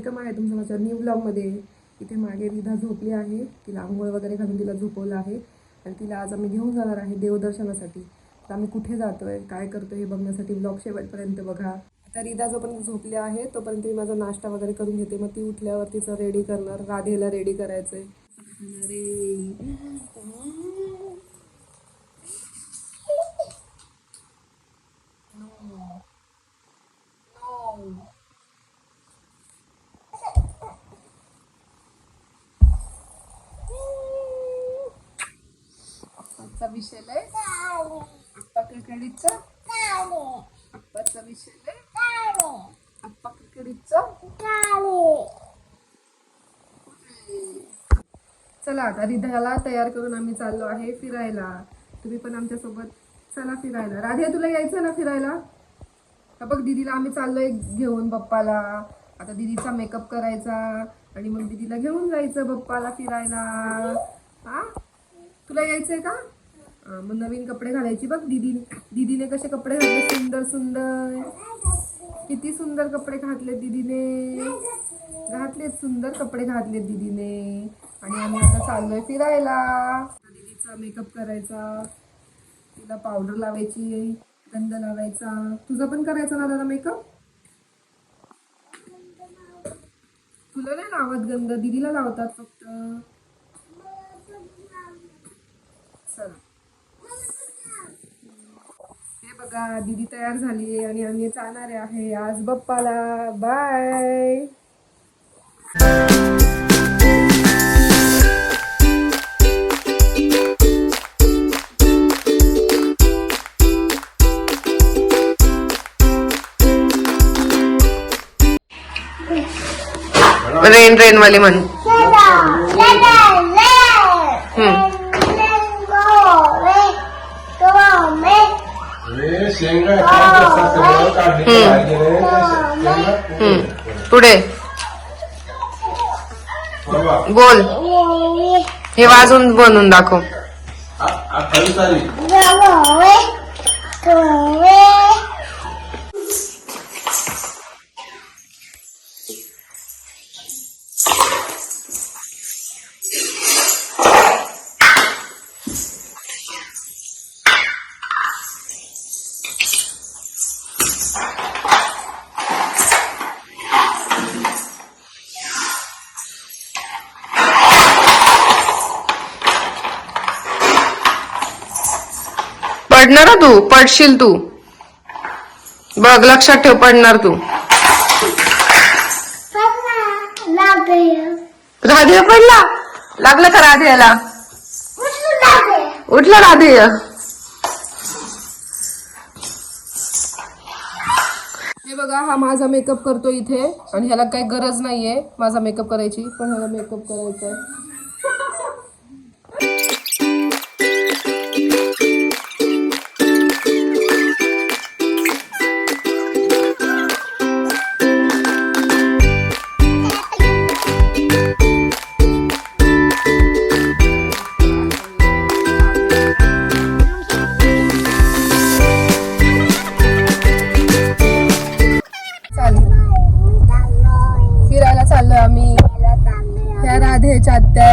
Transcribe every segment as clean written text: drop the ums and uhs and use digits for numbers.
Welcome आहे तुमचं माझ्या न्यू ब्लॉगमध्ये. इथे मागे रिधा झोपली आहे, तिला आंघोळ वगैरे घालून तिला झोपवलं आहे आणि तिला आज आम्ही घेऊन जाणार आहे देवदर्शनासाठी. तर आम्ही कुठे जातोय, काय करतोय हे बघण्यासाठी ब्लॉग शेवटपर्यंत बघा. आता रिधा जोपर्यंत झोपली आहे तोपर्यंत मी माझा नाश्ता वगैरे करून घेते. मग ती उठल्यावर तिचं रेडी करणार, राधेला रेडी करायचंय. आप्पाचा विषय लय आप्पा क्रिकेटचा आप्पाचा विषय लय आप्पा क्रिकेटचा. चला आता रिधाला तयार करून आम्ही चाललो आहे फिरायला. तुम्ही पण आमच्या सोबत चला फिरायला. राधे तुला यायचं ना फिरायला? बघ दीदीला आम्ही चाललोय घेऊन बप्पाला. आता दीदीचा मेकअप करायचा आणि मग दीदीला घेऊन जायचं बप्पाला फिरायला. हा तुला यायचंय का? मग नवीन कपडे घालायची. बघ दीदीने कसे कपडे घातले, सुंदर सुंदर. किती सुंदर कपडे घातले दीदीने, सुंदर कपडे घातले दीदीने. आणि आम्ही आता चाललोय फिरायला. दीदीचा मेकअप करायचा, तिला पावडर लावायची, गंध लावायचा. तुझा पण करायचा ना दादा मेकअप? तुला नाही लावत गंध, दीदीला लावतात फक्त. चला हे बघा दीदी तयार झाली आणि आम्ही जाणार आहे आज बप्पाला. बाय. रेन वाली म्हण. पुढे बोल. हे वाजून बनवून दाखव. पडणार तू, पडशील तू. बघ लक्षात ठेव, पडणार तू. राधे पडला. लागलं का राधेला? उठला राधे. हे बघा हा माझा मेकअप करतो इथे आणि ह्याला काही गरज नाहीये माझा मेकअप करायची, पण ह्याला मेकअप करायचा आहे. फिरायला चाललोय आम्ही. ह्या राधेच्या आत्या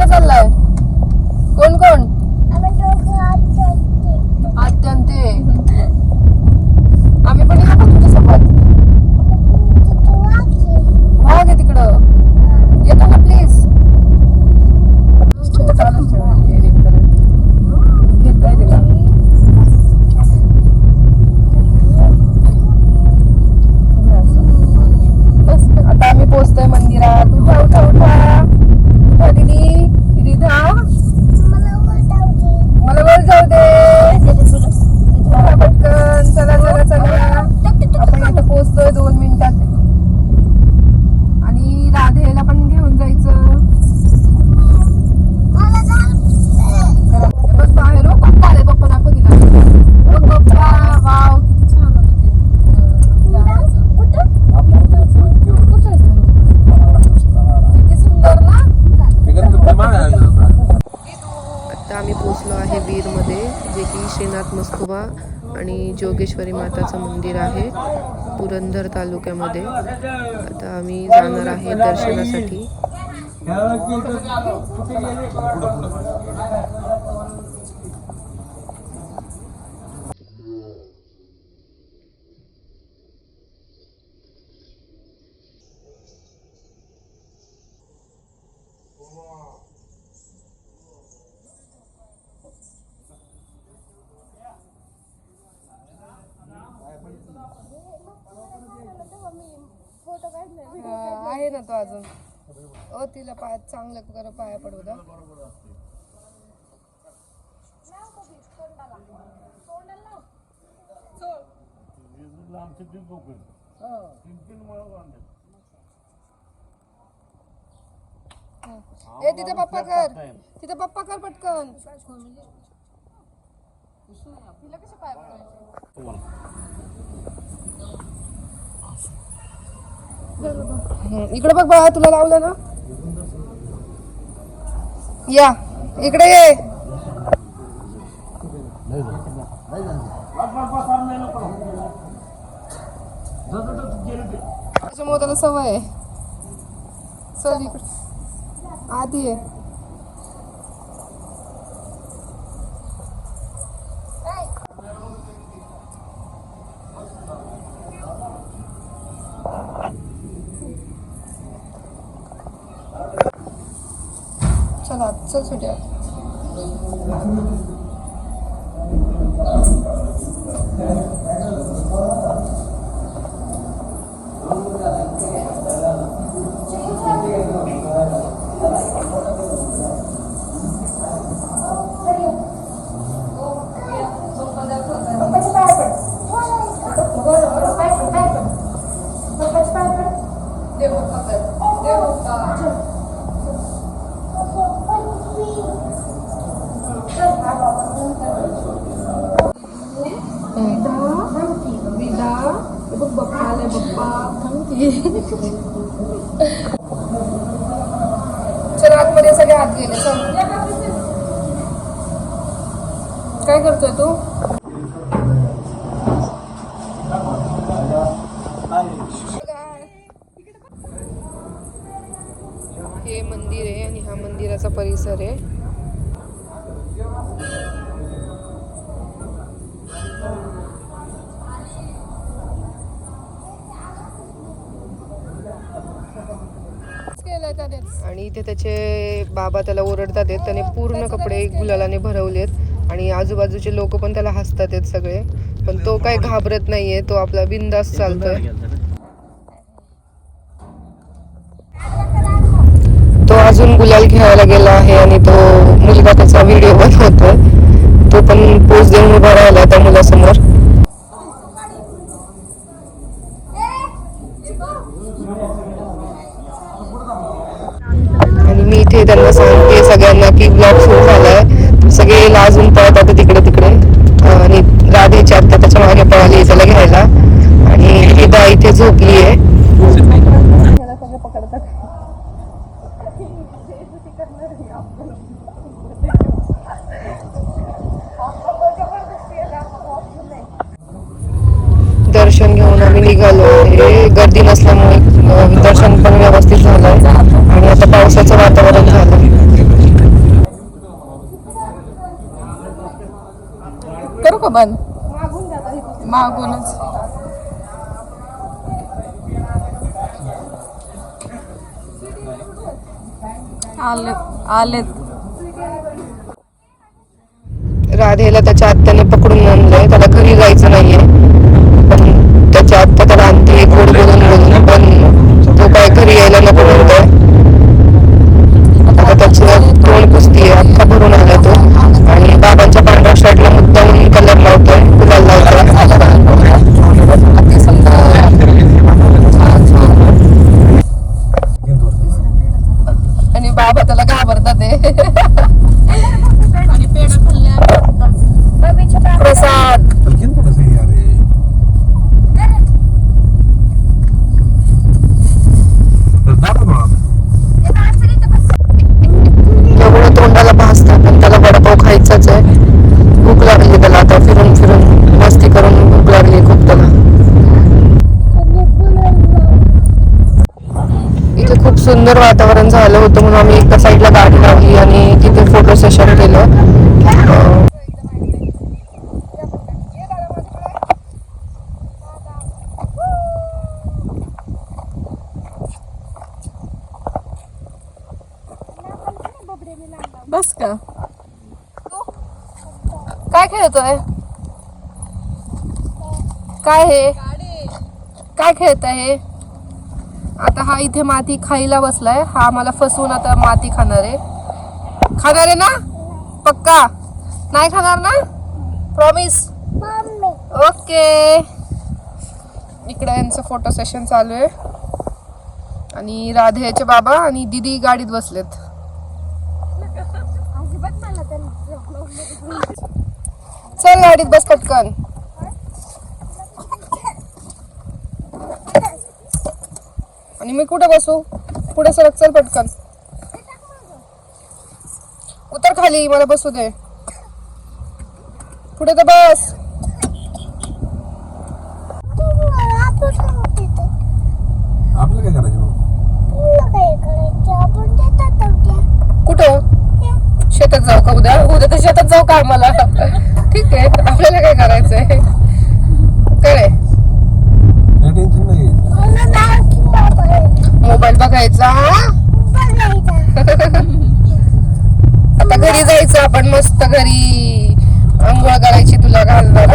चाललाय? कोण कोण? आत्यांते. आम्ही पण येतो तुझ्यासोबत. वाघ आहे तिकडं. येतो ना प्लीज. चालूच ठेवा. घेताय तिला. आता आम्ही पोहोचतोय मंदिरात. उठा उठा उठा उठा दीदी. रिधा मला वर जाऊ दे. उठा पटकन. चला चला चला. आपण आता पोहोचतोय 2 मिनिटात. आणि राधेला पण घेऊन जायचं. बस बाहेर हो. पप्पा आले. पप्पा दाखव तिला. बघ पप्पा. वाव किती छान होतं ते. किती सुंदर ना. आता आम्ही पोचलो आहे वीरमध्ये, जे की श्रीनाथ मस्कोबा आणि जोगेश्वरी माताचं मंदिर आहे पुरंदर तालुक्यामध्ये. आता आम्ही जाणार आहे दर्शनासाठी. आहे ना तो अजून. ओ तिला पाय चांगलं कर. पाया पडू द्या. ए तिथे पप्पा कर. तिथे पप्पा कर पटकन. तिला कशा पाया पडायचे? इकडे बघ बाळा. तुला लावलं ना. या इकडे ये. त्याच्यामुळे त्याला सवय आहे. चल इकडे आधी आहे. चला चल सुट्या. चल आतमध्ये सगळे हात गेले. चल काय करतोय तू? हे मंदिर आहे आणि हा मंदिराचा परिसर आहे. आणि इथे त्याचे बाबा त्याला ओरडतात आहेत. त्याने पूर्ण कपडे गुलालाने भरवलेत आणि आजूबाजूचे लोक पण त्याला हसतात आहेत सगळे. पण तो काही घाबरत नाहीये. तो आपला बिंदास चालतोय. तो अजून गुलाल घ्यायला गेला आहे आणि तो मुलगा त्याचा व्हिडिओ बनवतोय. तो पण पोज देऊन उभा राहिला त्या मुलासमोर. आणि मी इथे त्यांना सांगते सगळ्यांना की ब्लॉग सुरू झालाय. सगळे लाजून पळतात तिकडे तिकडे. आणि राधेची आत्ता त्याच्या मागे पळाली त्याला घ्यायला. आणि रिधा इथे झोपली आहे. दर्शन घेऊन आम्ही निघालो आहे. गर्दी नसल्यामुळे दर्शन पण व्यवस्थित झालंय आणि आता पावसाचं वातावरण झालं. का बन मागून जाता इथून. मागूनच. आलेत. राधेला त्याच्या आत्याने पकडून आणलंय, त्याला घरी जायचं नाहीये, पण त्याच्या आत्या त्याला आणते गोड बोलून, पण तो काय घरी यायला नको म्हणतोय. आता त्याची तोंड पुसतीये, अख्खा भरून आला तो, आणि बाबांच्या पांढऱ्या शर्टला मुद्दाम कलर लावतोय, गुलाल लावतोय. आणि बाबा त्याला घाबरतात प्रसाद. एवढं तोंडाला भासतं, पण त्याला वडापाव खायचाच आहे. भूक लागली त्याला, आता फिरून फिरून मस्ती करून भूक लागली खूप त्याला. इथे खूप सुंदर वातावरण झालं होतं, म्हणून आम्ही एका साईडला गाडी लावली आणि तिथे फोटो सेशन केलं. बस का? काय खेळतोय? काय हे? काय खेळतोय हे? आता हा इथे माती खायला बसलाय, हा मला फसवून आता माती खाणार आहे. खाणार आहे ना? पक्का? नाही खाणार ना? प्रॉमिस? ओके. इकडे यांचं फोटो सेशन चालू आहे आणि राधेचे बाबा आणि दीदी गाडीत बसलेत. चल गाडीत बस पटकन. आणि मी कुठे बसू? पुढे सरक, चल पटकन. उतर खाली, मला बसू दे. पुढे तर बस. आपलं काय करायचं? कुठं? शेतात जाऊ का उद्या? उद्या तर शेतात जाऊ का आम्हाला? ठीक आहे, आपल्याला काय करायचंय? काय टेन्शन नाही. मोबाईल बघायचा. आता घरी जायचं आपण, मस्त घरी अंघोळ करायची तुला घालणार.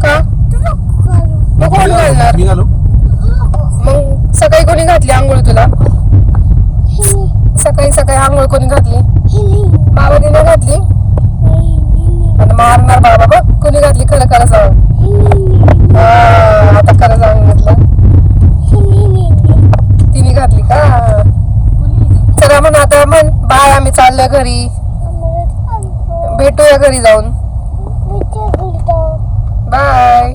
का? मग कोण घालणार? मी घालू? मग सकाळी कोणी घातली आंघोळ तुला? सकाळी सकाळी आंघोळ कोणी घातली? बाबाने नाही घातली? आता मारणार बाबा बघ. कोणी घातली? खरं खरं सांग. आता खरं सांगितलं. तिने घातली का? चला म्हण आता, म्हण बाय, आम्ही चाललोय घरी. भेटूया घरी जाऊन. बाय.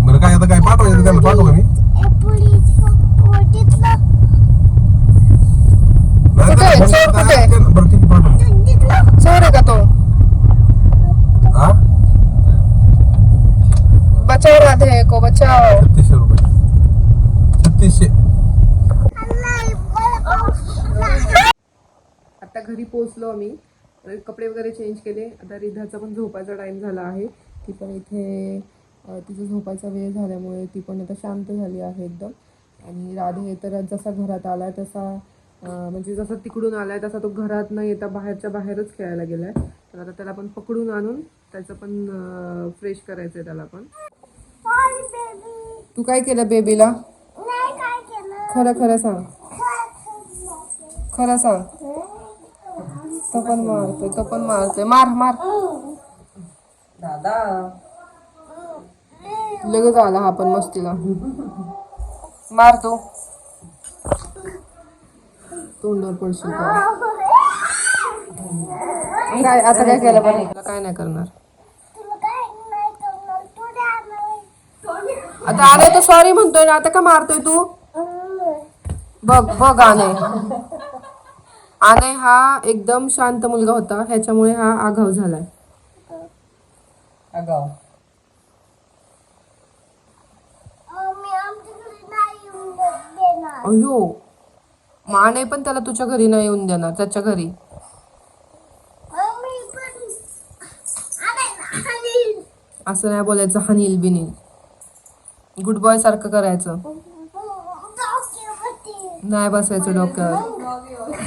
बरं काय आता काय पाठवायचं त्याला? पाठवू का मी? कुठे आहे? चोर कुठे आहे? बरं ठीक आहे, पाठव. चोर आहे का तो? हा? बचाओ राधे को, बचाओ. 3600 रुपये. 3600. आता घरी पोहोचलो आम्ही, कपडे वगैरे चेंज केले. आता रिधाचा पण झोपायचा टाइम झाला आहे. ती पण इथे तिचा झोपायचा वेळ झाल्यामुळे ती पण आता शांत झाली आहे एकदम. आणि राधे तर जसा घरात आलाय तसा, म्हणजे जसा तिकडून आलाय तसा तो घरात न येता बाहेरच्या बाहेरच खेळायला गेलाय. तर आता त्याला पण पकडून आणून त्याचं पण फ्रेश करायचंय त्याला पण. तू काय केलं बेबीला? खरं खरं सांग, खरं सांग. तो पण मारतोय. मार मार. दादा लगेच आला हा पण मस्तीला. मार तो. तोंडावर पडशील का? काय आता काय केलं पण? काय नाही करणार. आता आलाय तो सॉरी म्हणतोय ना, आता का मारतोय तू? बघ बघ, आनय हा एकदम शांत मुलगा होता, ह्याच्यामुळे हा आगाव झालाय. आगाव. अयो, माने पण त्याला तुझ्या घरी नाही येऊन देणार, त्याच्या घरी. असं नाही बोलायचं हनील बिनील. गुड बॉय सारखं करायचं. नाही बसायचं डोक्यावर.